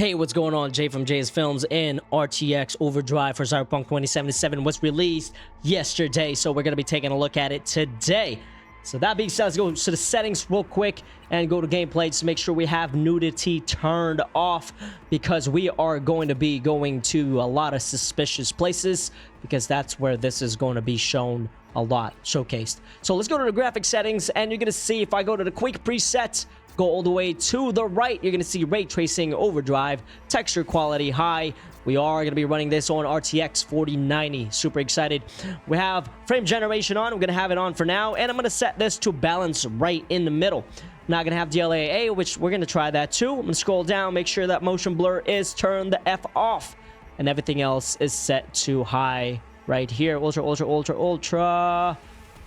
Hey, what's going on? Jay from JSFILMZ and RTX Overdrive for Cyberpunk 2077 was released yesterday, so we're going to be taking a look at it today. So that being said, let's go to the settings real quick and go to gameplay to make sure we have nudity turned off, because we are going to be going to a lot of suspicious places, because that's where this is going to be shown a lot, showcased. So let's go to the graphic settings, and you're going to see if I go to the quick preset, go all the way to the right, you're going to see ray tracing, overdrive, texture quality high. We are going to be running this on RTX 4090. Super excited. We have frame generation on. I'm going to have it on for now, and I'm going to set this to balance right in the middle. Not going to have DLAA, which we're going to try that too. I'm going to scroll down, make sure that motion blur is turned the F off, and everything else is set to high right here. Ultra, ultra, ultra, ultra.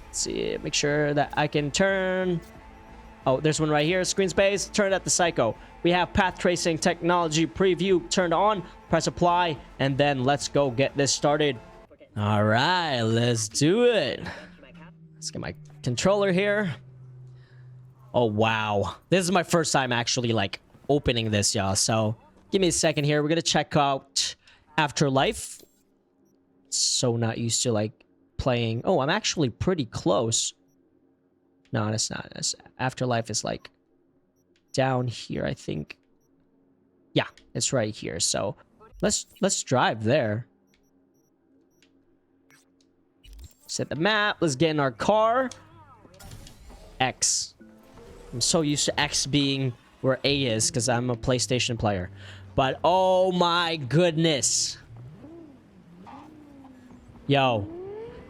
Let's see, make sure that I can turn. Oh, there's one right here. Screen space, turn it at the psycho. We have path tracing technology preview turned on. Press apply, and then let's go get this started. All right, let's do it. Let's get my controller here. Oh, wow. This is my first time actually, like, opening this, y'all. So give me a second here. We're going to check out Afterlife. So not used to, like, playing. Oh, I'm actually pretty close. No, it's not. Afterlife is like down here, I think. Yeah, it's right here. So let's drive there. Set the map. Let's get in our car. X. I'm so used to X being where A is because I'm a PlayStation player. But oh my goodness. Yo,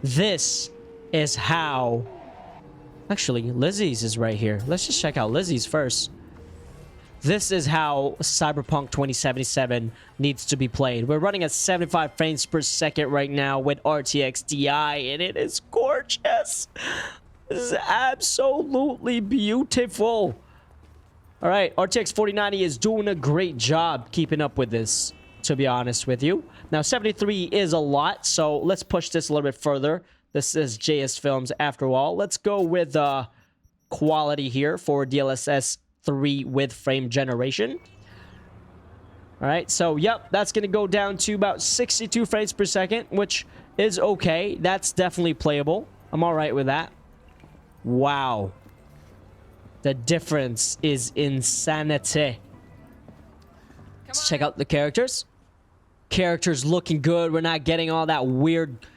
this is how... Actually, Lizzie's is right here. Let's just check out Lizzie's first. This is how Cyberpunk 2077 needs to be played. We're running at 75 frames per second right now with RTX Ti, and it is gorgeous. This is absolutely beautiful. All right, RTX 4090 is doing a great job keeping up with this, to be honest with you. Now, 73 is a lot, so let's push this a little bit further. This is JSFILMZ after all. Let's go with quality here for DLSS 3 with frame generation. All right, so yep, that's going to go down to about 62 frames per second, which is okay. That's definitely playable. I'm all right with that. Wow. The difference is insanity. Let's check out the characters. Characters looking good. We're not getting all that weird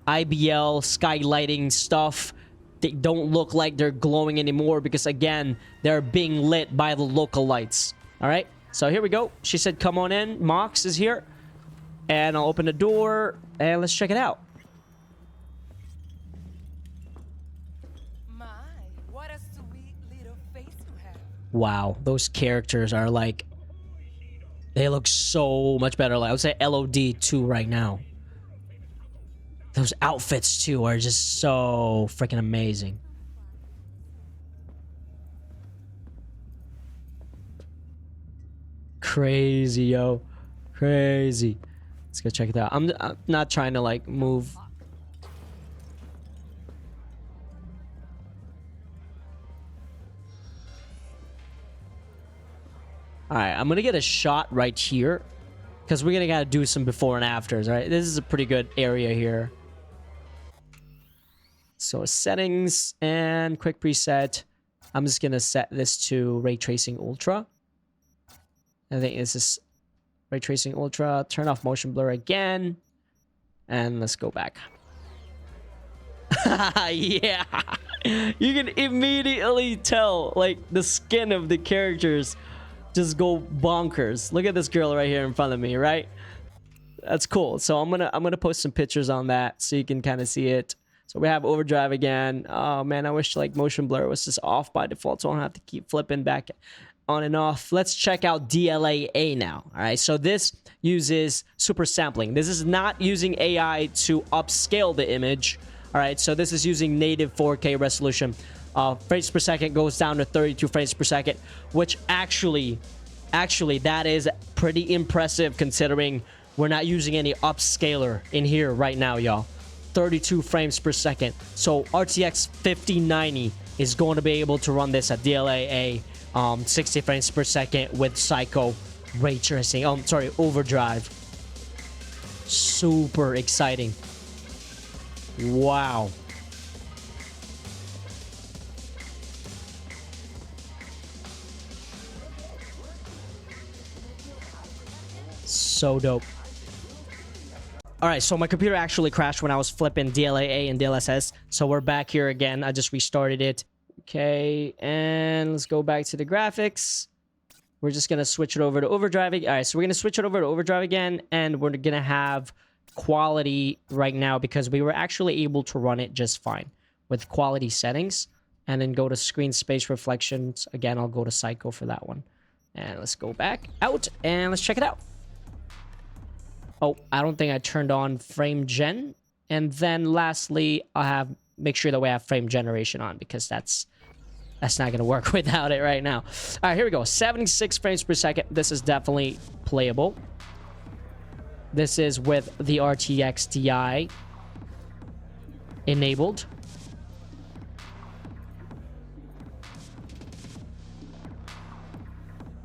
IBL skylighting stuff. They don't look like they're glowing anymore because, again, they're being lit by the local lights. All right, so here we go. She said come on in. Mox is here, and I'll open the door and let's check it out. My, what a sweet little face you have. Wow, those characters are like, they look so much better. Like I would say LOD 2 right now. Those outfits, too, are just so freaking amazing. Crazy, yo. Crazy. Let's go check it out. I'm not trying to, like, move. Alright, I'm gonna get a shot right here, because we're gonna gotta do some before and afters, right? This is a pretty good area here. So settings and quick preset. I'm just gonna set this to ray tracing ultra. I think this is ray tracing ultra. Turn off motion blur again, and let's go back. Yeah, you can immediately tell, like, the skin of the characters just go bonkers. Look at this girl right here in front of me, right? That's cool. So I'm gonna post some pictures on that so you can kind of see it. So we have overdrive again. Oh man, I wish like motion blur was just off by default, so I don't have to keep flipping back on and off. Let's check out DLAA now. All right, so this uses super sampling. This is not using AI to upscale the image. All right, so this is using native 4K resolution. Frames per second goes down to 32 frames per second, which actually that is pretty impressive considering we're not using any upscaler in here right now, y'all. 32 frames per second. So RTX 5090 is going to be able to run this at DLAA 60 frames per second with Psycho ray tracing. Oh, sorry, overdrive. Super exciting. Wow. So dope. All right, so my computer actually crashed when I was flipping DLAA and DLSS. So we're back here again. I just restarted it. Okay, and let's go back to the graphics. We're just going to switch it over to Overdrive. All right, so we're going to switch it over to Overdrive again, and we're going to have quality right now because we were actually able to run it just fine with quality settings. And then go to screen space reflections. Again, I'll go to Psycho for that one. And let's go back out, and let's check it out. Oh, I don't think I turned on frame gen. And then lastly, I'll make sure that we have frame generation on because that's not going to work without it right now. All right, here we go. 76 frames per second. This is definitely playable. This is with the RTX Ti enabled.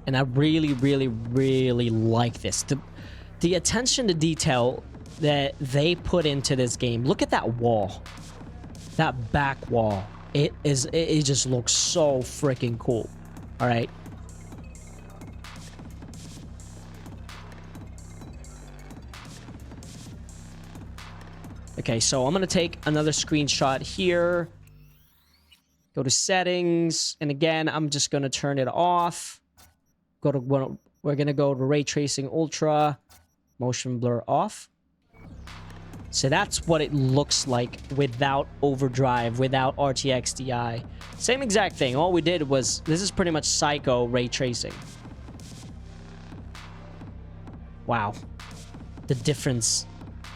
And I really, really, really like this. The attention to detail that they put into this game. Look at that wall. That back wall. It just looks so freaking cool. All right. Okay, so I'm going to take another screenshot here. Go to settings. And again, I'm just going to turn it off. We're going to go to ray tracing ultra. Motion blur off. So that's what it looks like without overdrive, without RTX Ti. Same exact thing. All we did was, this is pretty much Psycho ray tracing. Wow. The difference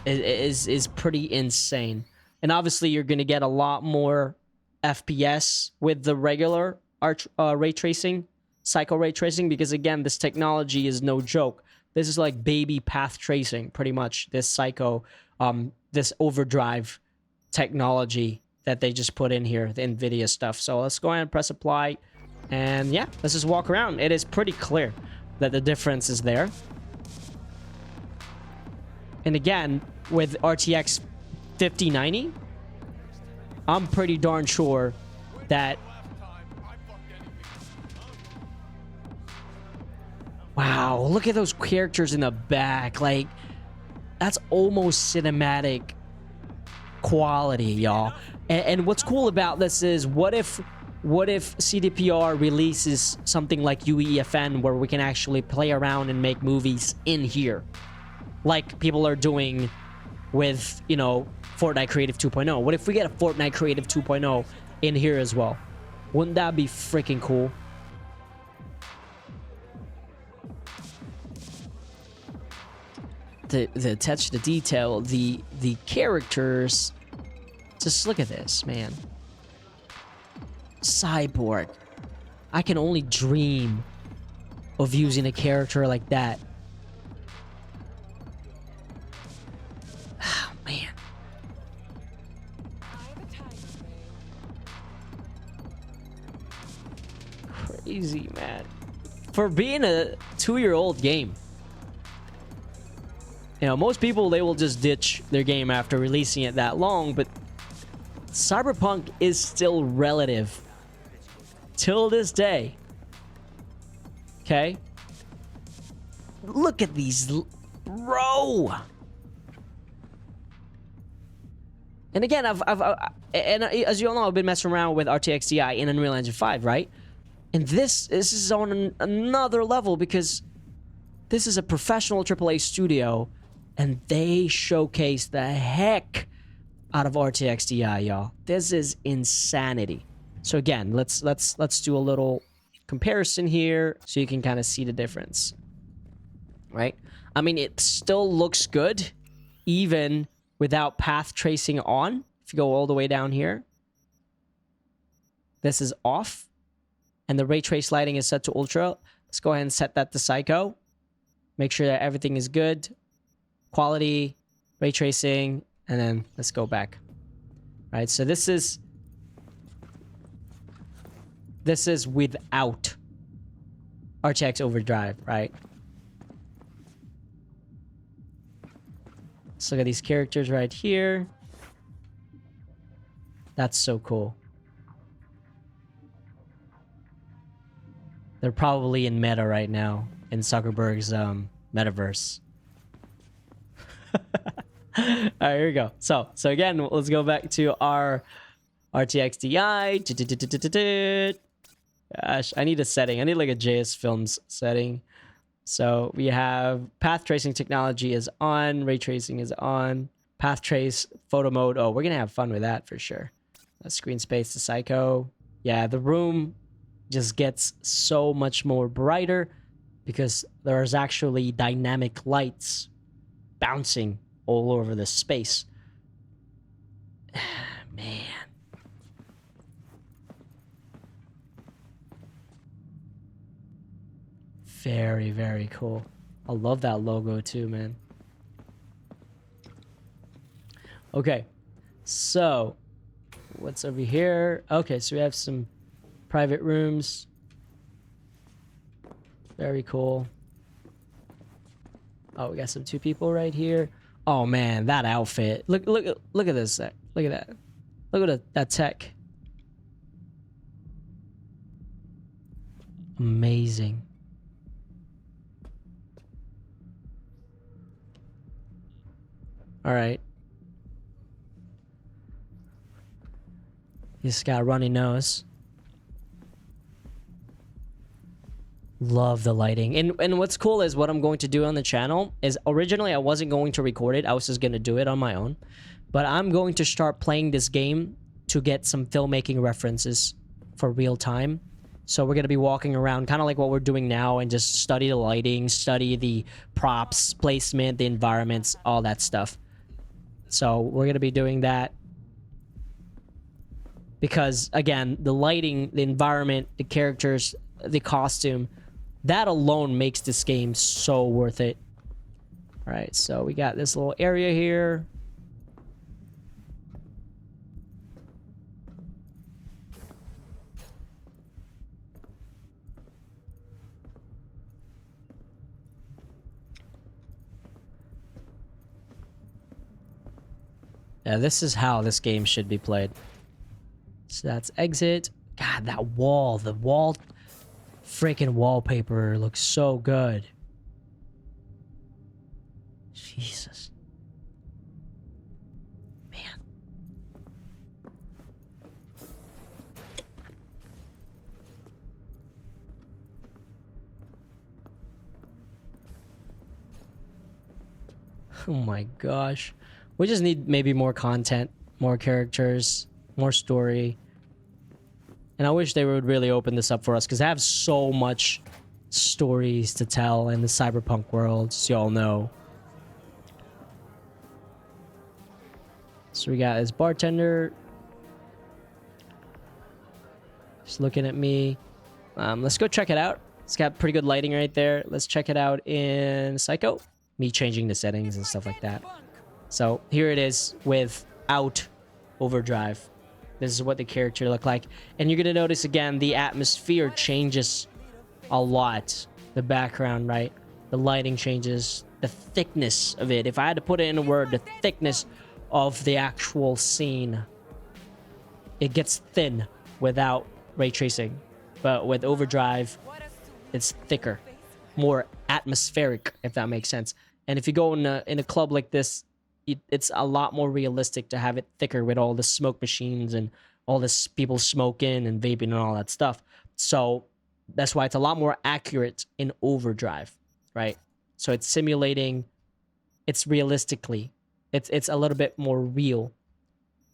is pretty insane. And obviously you're going to get a lot more FPS with the regular ray tracing, Psycho ray tracing, because again, this technology is no joke. This is like baby path tracing, pretty much. This Psycho, this overdrive technology that they just put in here, the NVIDIA stuff. So let's go ahead and press apply. And yeah, let's just walk around. It is pretty clear that the difference is there. And again, with RTX 5090, I'm pretty darn sure that... Wow, look at those characters in the back. Like, that's almost cinematic quality, y'all. And what's cool about this is, what if CDPR releases something like UEFN where we can actually play around and make movies in here? Like people are doing with, you know, Fortnite Creative 2.0. What if we get a Fortnite Creative 2.0 in here as well? Wouldn't that be freaking cool? The attention to detail, the characters. Just look at this, man. Cyborg. I can only dream of using a character like that. Oh, man. Crazy, man. For being a 2-year-old game. You know, most people, they will just ditch their game after releasing it that long, but Cyberpunk is still relative till this day. Okay? Look at these, bro. And again, and as you all know, I've been messing around with RTX Ti in Unreal Engine 5, right? And this is on another level because this is a professional AAA studio. And they showcase the heck out of RTX Ti, y'all. This is insanity. So again, let's do a little comparison here so you can kind of see the difference. Right? I mean, it still looks good even without path tracing on. If you go all the way down here, this is off. And the ray trace lighting is set to ultra. Let's go ahead and set that to Psycho. Make sure that everything is good. Quality, ray tracing, and then let's go back. Right, so this is without RTX Overdrive, right? Let's look at these characters right here. That's so cool. They're probably in meta right now in Zuckerberg's metaverse. All right, here we go. So again, let's go back to our RTX Ti. Gosh, I need a setting. I need like a JSFILMZ setting. So we have path tracing technology is on, ray tracing is on, path trace photo mode. Oh, we're gonna have fun with that for sure. Screen space to psycho. Yeah, the room just gets so much more brighter because there's actually dynamic lights bouncing all over the space. Man. Very, very cool. I love that logo too, man. Okay, so what's over here? Okay, so we have some private rooms. Very cool. Oh, we got some 2 people right here. Oh man, that outfit. Look at this. Look at that. Look at that tech. Amazing. All right. He's got a runny nose. Love the lighting. And what's cool is what I'm going to do on the channel is originally I wasn't going to record it. I was just going to do it on my own. But I'm going to start playing this game to get some filmmaking references for real time. So we're going to be walking around kind of like what we're doing now and just study the lighting, study the props, placement, the environments, all that stuff. So we're going to be doing that. Because again, the lighting, the environment, the characters, the costume, that alone makes this game so worth it. All right, so we got this little area here. Yeah, this is how this game should be played. So that's exit. God, that wall, the wall, freaking wallpaper looks so good. Jesus. Man. Oh my gosh. We just need maybe more content, more characters, more story. And I wish they would really open this up for us because I have so much stories to tell in the Cyberpunk world, as y'all know. So we got this bartender. Just looking at me. Let's go check it out. It's got pretty good lighting right there. Let's check it out in Psycho. Me changing the settings and stuff like that. So here it is without Overdrive. This is what the character look like. And you're going to notice again, the atmosphere changes a lot. The background, right? The lighting changes. The thickness of it. If I had to put it in a word, the thickness of the actual scene. It gets thin without ray tracing. But with Overdrive, it's thicker. More atmospheric, if that makes sense. And if you go in a club like this, it's a lot more realistic to have it thicker with all the smoke machines and all this people smoking and vaping and all that stuff. So that's why it's a lot more accurate in Overdrive, right? So it's simulating, it's realistically, it's a little bit more real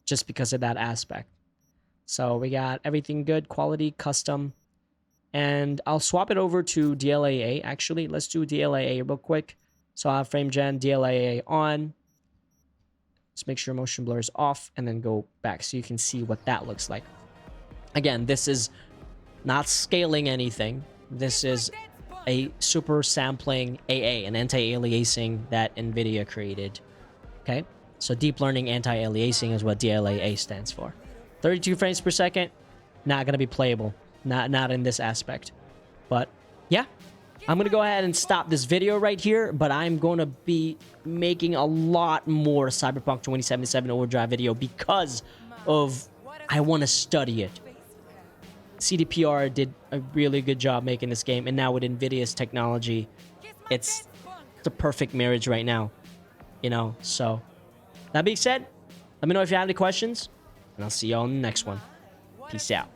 just because of that aspect. So we got everything good, quality, custom, and I'll swap it over to DLAA. Actually, let's do DLAA real quick. So I'll have frame gen, DLAA on. Let's make sure motion blur is off and then go back so you can see what that looks like. Again, this is not scaling anything. This is a super sampling AA, an anti-aliasing that NVIDIA created. Okay, so deep learning anti-aliasing is what DLAA stands for. 32 frames per second, not going to be playable. Not in this aspect. But yeah, I'm going to go ahead and stop this video right here, but I'm going to be making a lot more Cyberpunk 2077 Overdrive video because of I want to study it. CDPR did a really good job making this game, and now with NVIDIA's technology, it's a perfect marriage right now, you know? So, that being said, let me know if you have any questions, and I'll see you all in the next one. Peace out.